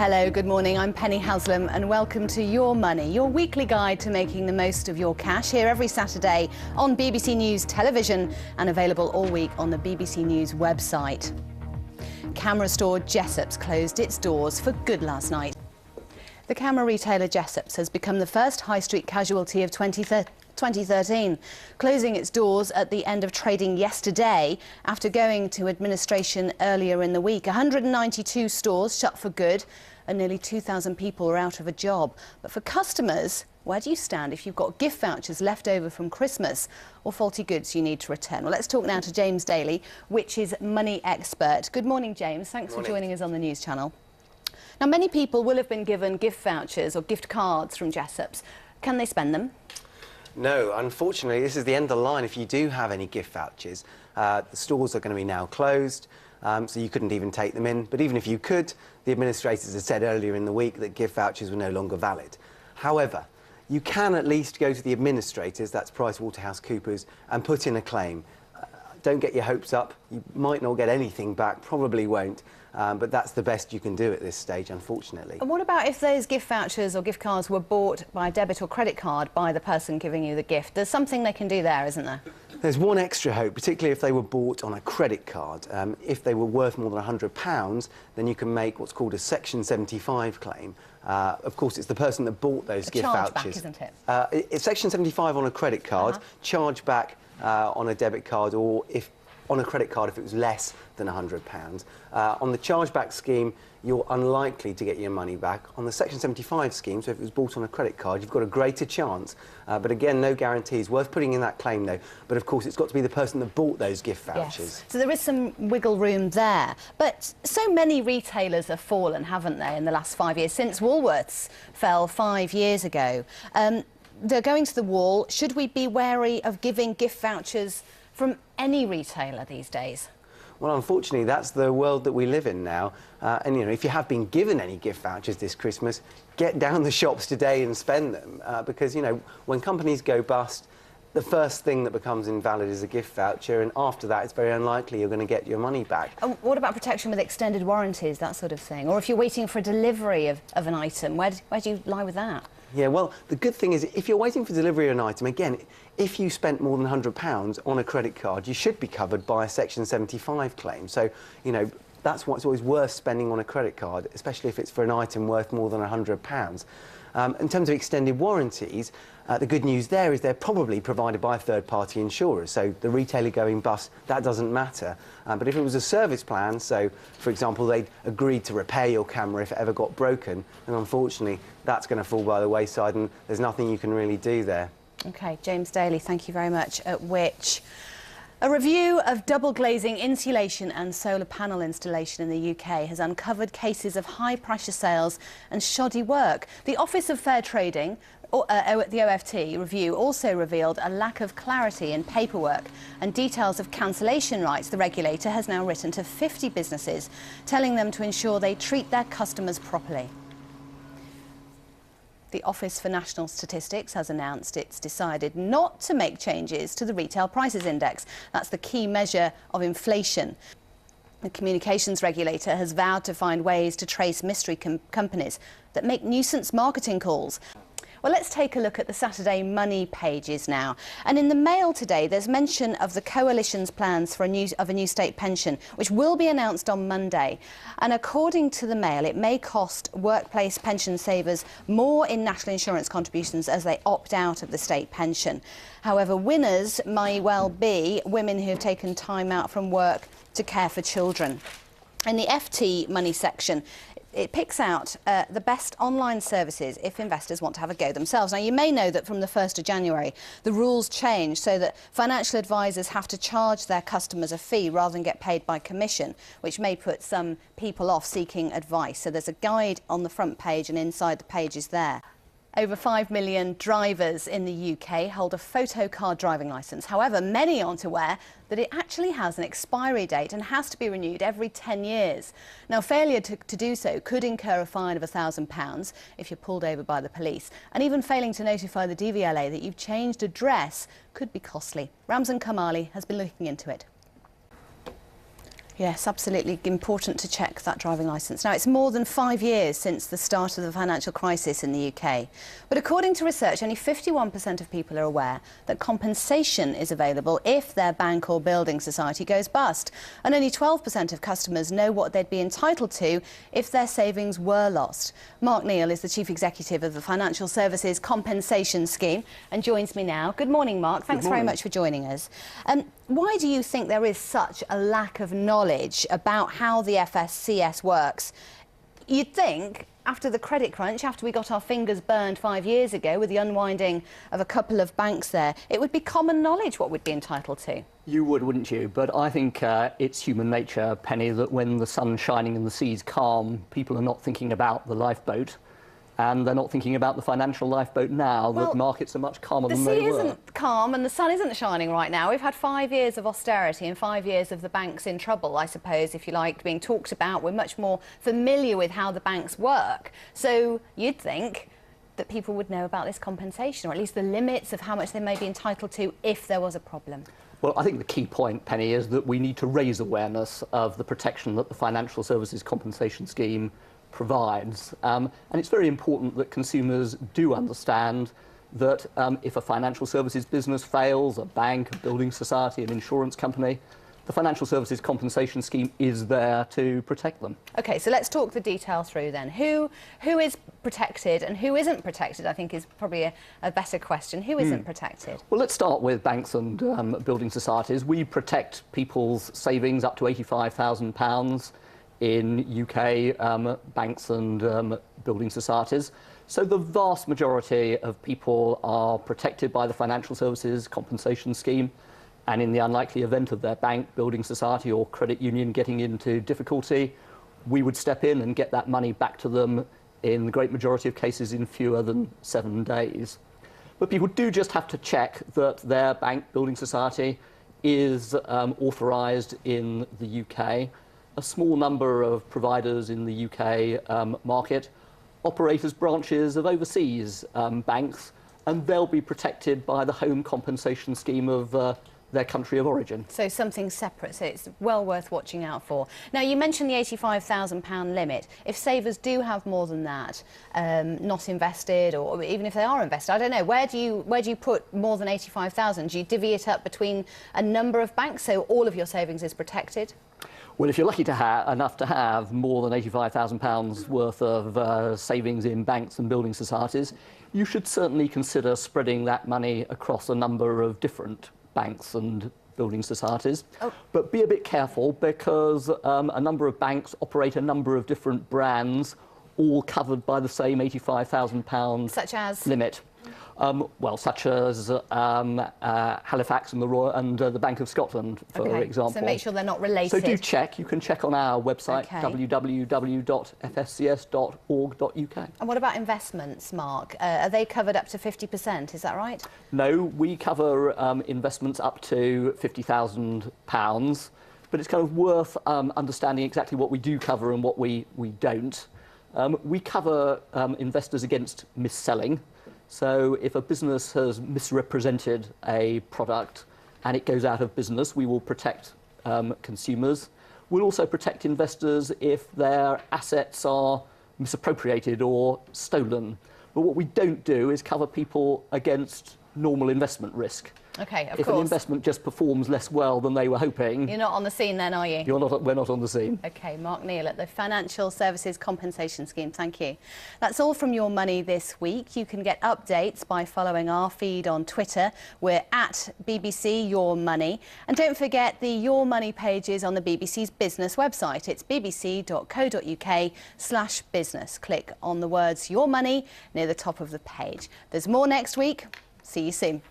Hello, good morning. I'm Penny HASLAM and welcome to Your Money, your weekly guide to making the most of your cash, here every Saturday on BBC News Television and available all week on the BBC News website. Camera store Jessop's closed its doors for good last night. The camera retailer Jessop's has become the first high street casualty of 2013, closing its doors at the end of trading yesterday after going to administration earlier in the week. 192 stores shut for good and nearly 2,000 people are out of a job. But for customers, where do you stand if you've got gift vouchers left over from Christmas or faulty goods you need to return? Well, let's talk now to James Daly, Which's money expert. Good morning, James. Thanks for joining us on the news channel. Now, many people will have been given gift vouchers or gift cards from Jessop's. Can they spend them? No, unfortunately, this is the end of the line if you do have any gift vouchers. The stores are going to be now closed, so you couldn't even take them in. But even if you could, the administrators had said earlier in the week that gift vouchers were no longer valid. However, you can at least go to the administrators, that's PricewaterhouseCoopers, and put in a claim. Don't get your hopes up. You might not get anything back, probably won't. But that's the best you can do at this stage, unfortunately. And what about if those gift vouchers or gift cards were bought by a debit or credit card by the person giving you the gift? There's something they can do there, isn't there? There's one extra hope, particularly if they were bought on a credit card. If they were worth more than £100, then you can make what's called a Section 75 claim. Of course, it's the person that bought those gift vouchers. Back, isn't it? It's Section 75 on a credit card, charge back on a debit card, or if on a credit card if it was less than £100. On the chargeback scheme, you're unlikely to get your money back. On the Section 75 scheme, so if it was bought on a credit card, you've got a greater chance. But again, no guarantees. Worth putting in that claim, though. But of course, it's got to be the person that bought those gift vouchers. Yes. So there is some wiggle room there. But so many retailers have fallen, haven't they, in the last 5 years, since Woolworths fell 5 years ago. They're going to the wall. Should we be wary of giving gift vouchers from any retailer these days? Well, unfortunately, that's the world that we live in now. And, you know, if you have been given any gift vouchers this Christmas, get down the shops today and spend them. Because, you know, when companies go bust, the first thing that becomes invalid is a gift voucher, and after that, it's very unlikely you're going to get your money back. What about protection with extended warranties, that sort of thing? Or if you're waiting for a delivery of an item, where do you lie with that? Yeah, well, the good thing is, if you're waiting for delivery of an item, again, if you spent more than £100 on a credit card, you should be covered by a Section 75 claim. So, you know, that's why it's always worth spending on a credit card, especially if it's for an item worth more than £100. In terms of extended warranties, the good news there is they're probably provided by third-party insurers, so the retailer going bust, that doesn't matter. But if it was a service plan, so, for example, they'd agreed to repair your camera if it ever got broken, then unfortunately that's going to fall by the wayside and there's nothing you can really do there. OK, James Daly, thank you very much. At Which? A review of double glazing, insulation and solar panel installation in the UK has uncovered cases of high-pressure sales and shoddy work. The Office of Fair Trading, the OFT review, also revealed a lack of clarity in paperwork and details of cancellation rights. The regulator has now written to 50 businesses, telling them to ensure they treat their customers properly. The Office for National Statistics has announced it's decided not to make changes to the Retail Prices Index. That's the key measure of inflation. The communications regulator has vowed to find ways to trace mystery companies that make nuisance marketing calls. Well, let's take a look at the Saturday Money pages now. And in the Mail today, there's mention of the Coalition's plans for a new state pension, which will be announced on Monday. And according to the Mail, it may cost workplace pension savers more in national insurance contributions as they opt out of the state pension. However, winners may well be women who have taken time out from work to care for children. In the FT Money section, it picks out the best online services if investors want to have a go themselves. Now, you may know that from the 1st of January, the rules changed so that financial advisors have to charge their customers a fee rather than get paid by commission, which may put some people off seeking advice. So there's a guide on the front page and inside the pages there. Over 5 million drivers in the UK hold a photocard driving licence. However, many aren't aware that it actually has an expiry date and has to be renewed every 10 years. Now, failure to do so could incur a fine of £1,000 if you're pulled over by the police. And even failing to notify the DVLA that you've changed address could be costly. Ramzan Kamali has been looking into it. Yes, absolutely important to check that driving licence. Now, it's more than 5 years since the start of the financial crisis in the UK. But according to research, only 51% of people are aware that compensation is available if their bank or building society goes bust. And only 12% of customers know what they'd be entitled to if their savings were lost. Mark Neal is the Chief Executive of the Financial Services Compensation Scheme and joins me now. Good morning, Mark. Thanks very much for joining us. Why do you think there is such a lack of knowledge about how the FSCS works? You'd think after the credit crunch, after we got our fingers burned 5 years ago with the unwinding of a couple of banks there, it would be common knowledge what we'd be entitled to. You would, wouldn't you? But I think it's human nature, Penny, that when the sun's shining and the sea's calm, people are not thinking about the lifeboat. And they're not thinking about the financial lifeboat now that markets are much calmer than they were. The sea isn't calm and the sun isn't shining right now. We've had 5 years of austerity and 5 years of the banks in trouble, I suppose, if you like, being talked about. We're much more familiar with how the banks work. So you'd think that people would know about this compensation, or at least the limits of how much they may be entitled to if there was a problem. Well, I think the key point, Penny, is that we need to raise awareness of the protection that the Financial Services Compensation Scheme provides. And it's very important that consumers do understand that if a financial services business fails, a bank, a building society, an insurance company, the Financial Services Compensation Scheme is there to protect them. OK, so let's talk the detail through then. Who is protected and who isn't protected, I think, is probably a better question. Who isn't protected? Well, let's start with banks and building societies. We protect people's savings up to £85,000 in UK banks and building societies. So the vast majority of people are protected by the Financial Services Compensation Scheme, and in the unlikely event of their bank, building society or credit union getting into difficulty, we would step in and get that money back to them in the great majority of cases in fewer than 7 days. But people do just have to check that their bank, building society is authorised in the UK. A small number of providers in the UK market operate as branches of overseas banks, and they'll be protected by the home compensation scheme of their country of origin. So something separate, so it's well worth watching out for. Now, you mentioned the £85,000 limit. If savers do have more than that, not invested, or even if they are invested, I don't know, where do you put more than 85,000? Do you divvy it up between a number of banks so all of your savings is protected? Well, if you're lucky enough to have more than £85,000 worth of savings in banks and building societies, you should certainly consider spreading that money across a number of different banks and building societies. But be a bit careful, because a number of banks operate a number of different brands, all covered by the same £85,000 such as limit. Well, such as Halifax and the Bank of Scotland, for example. So make sure they're not related. So do check. You can check on our website, www.fscs.org.uk. And what about investments, Mark? Are they covered up to 50%? Is that right? No, we cover investments up to £50,000, but it's kind of worth understanding exactly what we do cover and what we don't. We cover investors against mis-selling. So if a business has misrepresented a product and it goes out of business, we will protect consumers. We'll also protect investors if their assets are misappropriated or stolen. But what we don't do is cover people against normal investment risk. OK, of course. If an investment just performs less well than they were hoping... You're not on the scene then, are you? We're not on the scene. OK, Mark Neal at the Financial Services Compensation Scheme, thank you. That's all from Your Money this week. You can get updates by following our feed on Twitter. We're at BBC Your Money. And don't forget the Your Money pages on the BBC's business website. It's bbc.co.uk/business. Click on the words Your Money near the top of the page. There's more next week. See you soon.